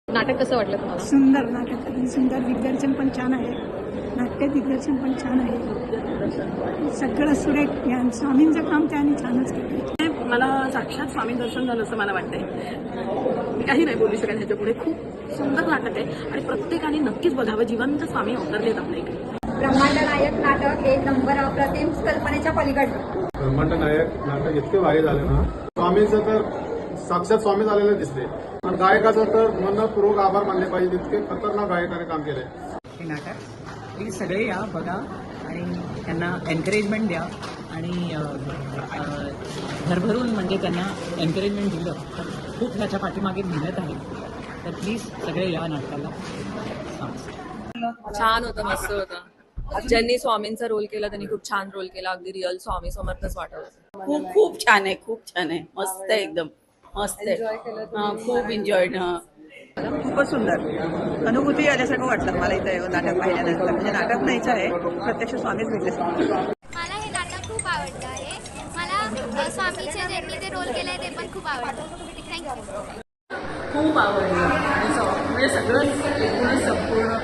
नाटक कसं वाटलं तुम्हाला? सुंदर नाटक, सुंदर दिग्दर्शन पण छान आहे, नाट्य दिग्दर्शन पण छान आहे, सगळं सुरेख. या स्वामींचं काम त्यांनी छानच केलं. मला साक्षात स्वामी दर्शन झालं असं मला वाटतंय. मी काही नाही बोलू शकत ह्याच्या पुढे. खूप सुंदर नाटक आहे आणि प्रत्येकाने नक्कीच बघावं. जिवंत स्वामी अवतरलेत आपल्या इकडे. ब्रह्मांड नायक नाटक एक नंबर, अप्रतिम, कल्पनेच्या पलीकडे. ब्रह्मांड नायक नाटक इतके भारी झाले ना, स्वामींचं तर साक्षात स्वामी झालेलं दिसते. आणि गायकाचं तर मनपूर्वक आभार मानले पाहिजे, इतके खतरनाक गायकाने काम केले. हे नाटक प्लीज सगळे या बघा आणि त्यांना एनकरेजमेंट द्या आणि भरभरून म्हणजे त्यांना एनकरेजमेंट दिलं तर खूप ह्याच्या पाठीमागे मेहनत आहे. तर प्लीज सगळे या नाटकाला. छान होतं, मस्त होतं. ज्यांनी स्वामींचा रोल केला त्यांनी खूप छान रोल केला. अगदी रिअल स्वामी समर्थच वाटत होतं. खूप खूप छान आहे, खूप छान आहे, मस्त आहे, एकदम मस्त आहे. खूप एन्जॉयड. खूपच सुंदर अनुभूती आल्यासारखं वाटलं मला इथं नाटक पाहिल्यानंतर. म्हणजे नाटक नाहीच आहे, प्रत्यक्ष स्वामीच भेटले. मला हे नाटक खूप आवडलं आहे. मला स्वामीचे ज्यांनी ते रोल केलंय ते पण खूप आवडलं. थँक्यू. खूप आवडलं म्हणजे सगळंच एकूणच संपूर्ण